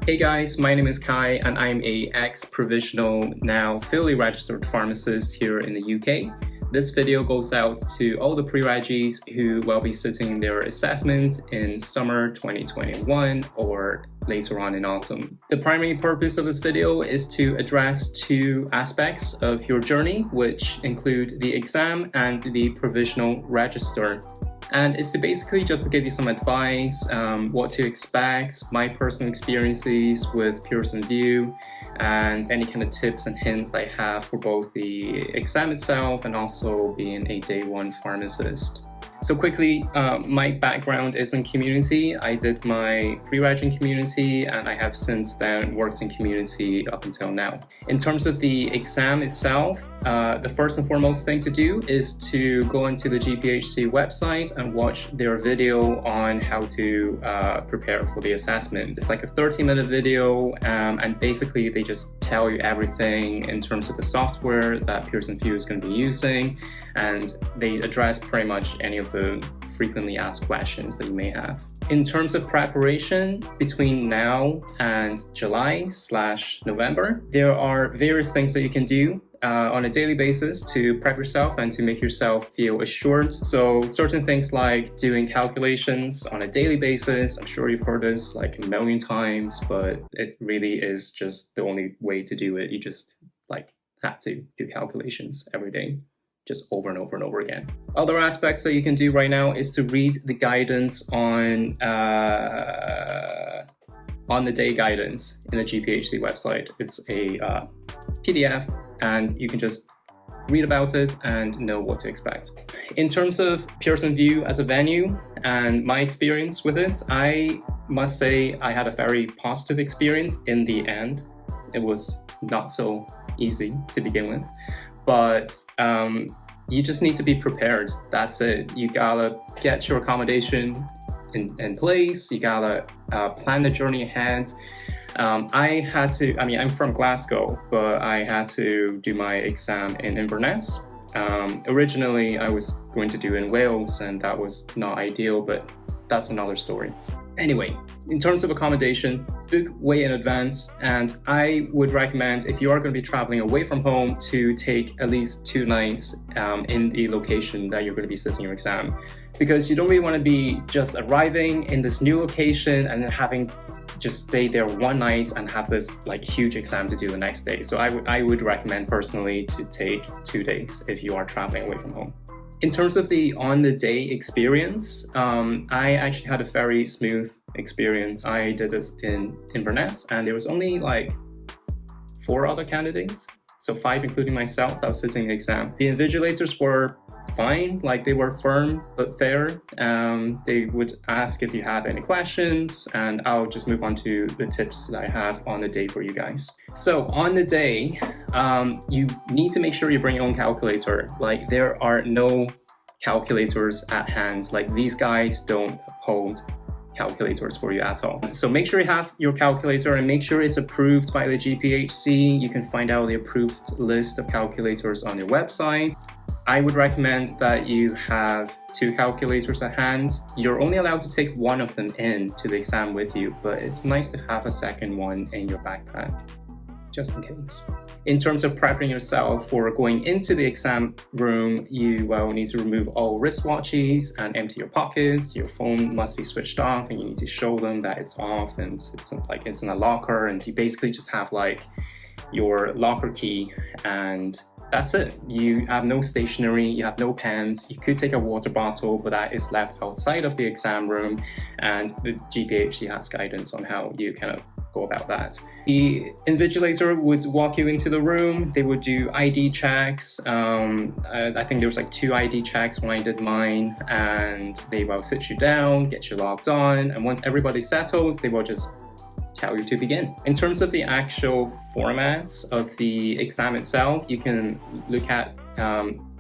Hey guys, my name is Kai and I'm a ex-provisional, now fully registered pharmacist here in the UK. This video goes out to all the pre-reggies who will be sitting their assessments in summer 2021 or later on in autumn. The primary purpose of this video is to address two aspects of your journey, which include the exam and the provisional register. And it's basically just to give you some advice, what to expect, my personal experiences with Pearson Vue, and any kind of tips and hints I have for both the exam itself and also being a day one pharmacist. So quickly, my background is in community. I did my pre-reg in community and I have since then worked in community up until now. In terms of the exam itself, the first and foremost thing to do is to go into the GPhC website and watch their video on how to prepare for the assessment. It's like a 30-minute video and basically they just tell you everything in terms of the software that Pearson Vue is going to be using, and they address pretty much any of the frequently asked questions that you may have. In terms of preparation between now and July/November, there are various things that you can do on a daily basis to prep yourself and to make yourself feel assured. So certain things like doing calculations on a daily basis, I'm sure you've heard this like a million times, but it really is just the only way to do it. You just have to do calculations every day, just over and over and over again. Other aspects that you can do right now is to read the guidance on the day guidance in the GPhC website. It's a PDF and you can just read about it and know what to expect. In terms of Pearson Vue as a venue and my experience with it, I must say I had a very positive experience in the end. It was not so easy to begin with, but you just need to be prepared. That's it. You gotta get your accommodation in place. You gotta plan the journey ahead. I'm from Glasgow, but I had to do my exam in Inverness. Originally, I was going to do in Wales, and that was not ideal, but that's another story. Anyway, in terms of accommodation, book way in advance, and I would recommend, if you are going to be traveling away from home, to take at least 2 nights in the location that you're going to be sitting your exam, because you don't really want to be just arriving in this new location and then having just stay there 1 night and have this huge exam to do the next day. So I would recommend personally to take 2 days if you are traveling away from home. In terms of the on-the-day experience, I actually had a very smooth experience. I did this in Inverness, and there was only 4 other candidates, so 5 including myself, that was sitting the exam. The invigilators were fine, they were firm but fair. They would ask if you have any questions, and I'll just move on to the tips that I have on the day for you guys. So on the day, you need to make sure you bring your own calculator. There are no calculators at hand. These guys don't hold calculators for you at all. So make sure you have your calculator and make sure it's approved by the GPhC. You can find out the approved list of calculators on their website. I would recommend that you have 2 calculators at hand. You're only allowed to take 1 of them in to the exam with you, but it's nice to have a second one in your backpack, just in case. In terms of prepping yourself for going into the exam room, you will need to remove all wristwatches and empty your pockets. Your phone must be switched off and you need to show them that it's off and it's in a locker, and you basically just have your locker key, and that's it. You have no stationery, you have no pens. You could take a water bottle, but that is left outside of the exam room, and the GPhC has guidance on how you kind of go about that. The invigilator would walk you into the room. They would do ID checks. I think there was 2 ID checks when I did mine, and they will sit you down, get you logged on, and once everybody's settled, they will just tell you to begin. In terms of the actual formats of the exam itself, you can look at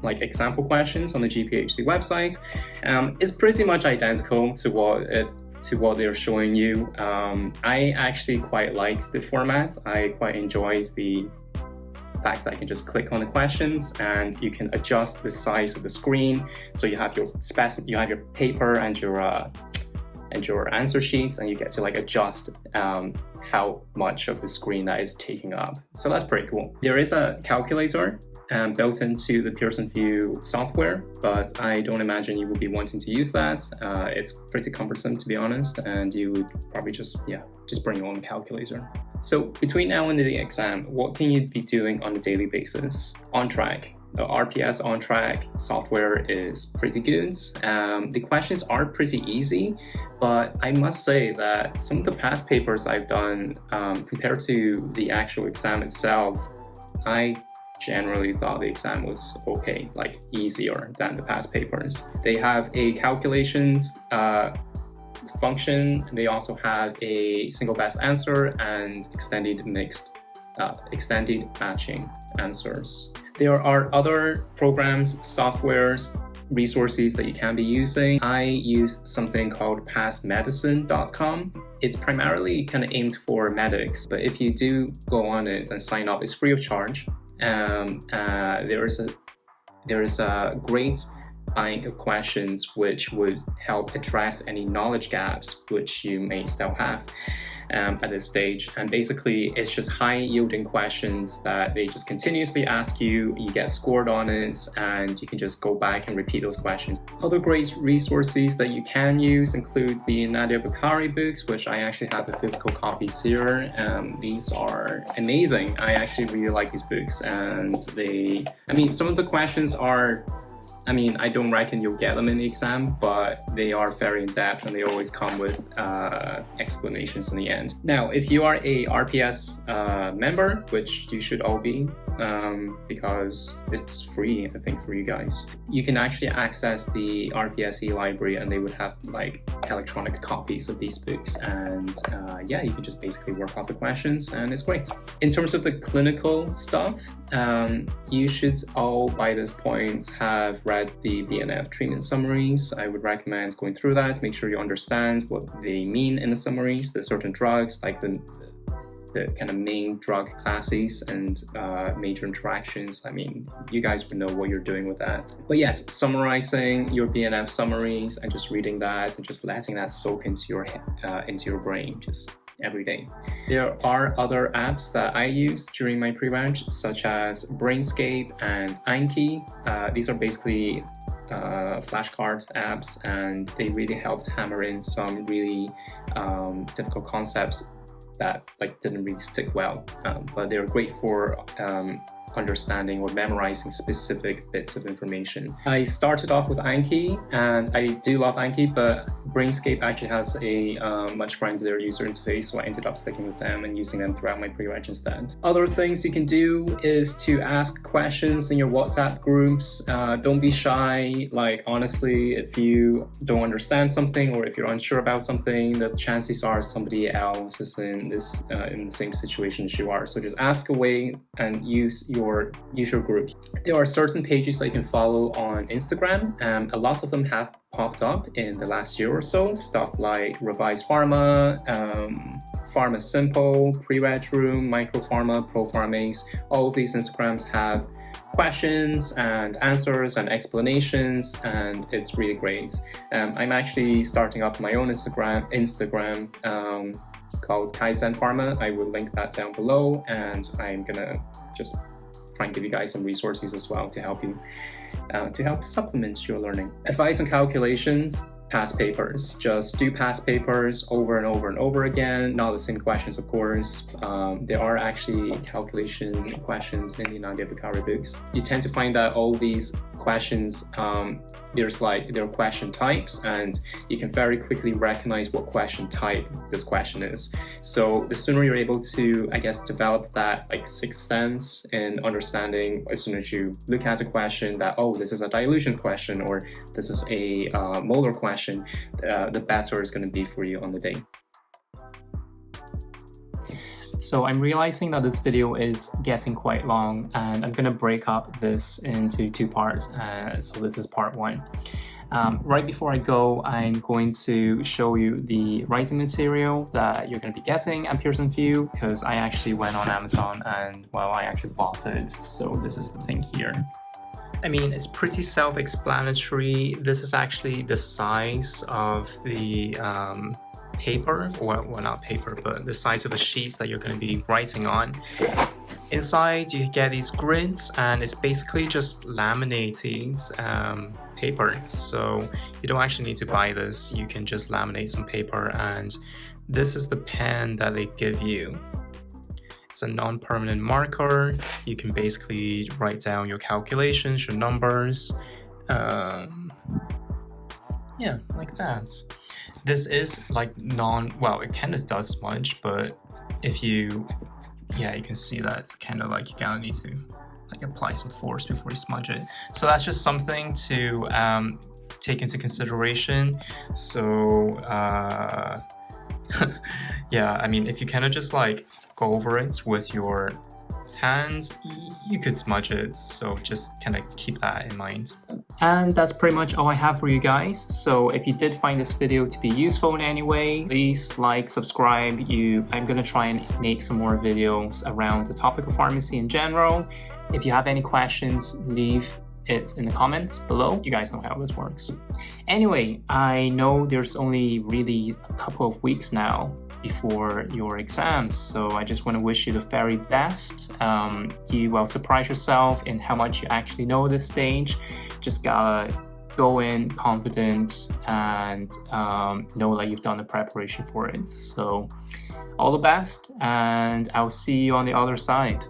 example questions on the GPhC website. It's pretty much identical to what they're showing you. I actually quite like the format. I quite enjoy the fact that I can just click on the questions and you can adjust the size of the screen. So you have your paper and your answer sheets, and you get to adjust how much of the screen that is taking up. So that's pretty cool. There is a calculator built into the Pearson Vue software, but I don't imagine you will be wanting to use that. It's pretty cumbersome, to be honest, and you would probably just bring your own calculator. So between now and the exam, what can you be doing on a daily basis? On track. The RPS on track software is pretty good. The questions are pretty easy, but I must say that some of the past papers I've done compared to the actual exam itself, I generally thought the exam was okay, like easier than the past papers. They have a calculations function. They also have a single best answer and extended matching answers. There are other programs, softwares, resources that you can be using. I use something called passmedicine.com. It's primarily kind of aimed for medics, but if you do go on it and sign up, it's free of charge. There is a great bank of questions which would help address any knowledge gaps which you may still have at this stage. And basically it's just high yielding questions that they just continuously ask you, you get scored on it, and you can just go back and repeat those questions. Other great resources that you can use include the Nadia Bukhari books, which I actually have the physical copies here. These are amazing. I actually really like these books, and some of the questions are, I don't reckon you'll get them in the exam, but they are very in-depth and they always come with explanations in the end. Now, if you are a RPS member, which you should all be, because it's free, I think, for you guys, you can actually access the RPSE library, and they would have like electronic copies of these books, and you can just basically work off the questions, and it's great. In terms of the clinical stuff, you should all by this point have read the BNF treatment summaries. I would recommend going through that. Make sure you understand what they mean in the summaries, the certain drugs, like the kind of main drug classes and major interactions. You guys would know what you're doing with that. But yes, summarizing your BNF summaries and just reading that and just letting that soak into your brain just every day. There are other apps that I use during my pre-reg, such as Brainscape and Anki. These are basically flashcard apps, and they really helped hammer in some really difficult concepts that didn't really stick well, but they're great for understanding or memorizing specific bits of information. I started off with Anki, and I do love Anki, but Brainscape actually has a much friendlier user interface, so I ended up sticking with them and using them throughout my pre-reg instead. Other things you can do is to ask questions in your WhatsApp groups. Don't be shy. Honestly, if you don't understand something or if you're unsure about something, the chances are somebody else is in the same situation as you are. So just ask away and use your group. There are certain pages that you can follow on Instagram. A lot of them have popped up in the last year or so. Stuff like Revise Pharma, Pharma Simple, Pre-Reg Room, Micro Pharma, Pro Pharmacists. All of these Instagrams have questions and answers and explanations, and it's really great. I'm actually starting up my own Instagram called Kaizen Pharma. I will link that down below, and I'm gonna just try and give you guys some resources as well to help you to help supplement your learning. Advice on calculations: past papers. Just do past papers over and over and over again. Not the same questions, of course. There are actually calculation questions in the Nadia Bukhari books. You tend to find that all these questions, there are question types, and you can very quickly recognize what question type this question is. So the sooner you're able to, develop that sixth sense in understanding, as soon as you look at a question that, oh, this is a dilution question, or this is a molar question, the better it's going to be for you on the day. So I'm realizing that this video is getting quite long, and I'm going to break up this into two parts. So this is part one. Right before I go, I'm going to show you the writing material that you're going to be getting at Pearson Vue, because I actually went on Amazon and, I actually bought it. So this is the thing here. It's pretty self-explanatory. This is actually the size of the paper, or well, not paper, but the size of the sheets that you're going to be writing on. Inside, you get these grids, and it's basically just laminated paper. So you don't actually need to buy this. You can just laminate some paper, and this is the pen that they give you. It's a non-permanent marker. You can basically write down your calculations, your numbers. Yeah, like that. This is like well, it kind of does smudge, but if you can see that it's kind of like you kind of need to like apply some force before you smudge it. So that's just something to take into consideration. So yeah, I mean, if you kind of just like go over it with your hands, you could smudge it, so just kind of keep that in mind. And that's pretty much all I have for you guys. So if you did find this video to be useful in any way, please like, subscribe. I'm gonna try and make some more videos around the topic of pharmacy in general. If you have any questions, leave it in the comments below. You guys know how this works. Anyway, I know there's only really a couple of weeks now before your exams, so I just want to wish you the very best. You will surprise yourself in how much you actually know at this stage. Just gotta go in confident and know that you've done the preparation for it. So all the best, and I'll see you on the other side.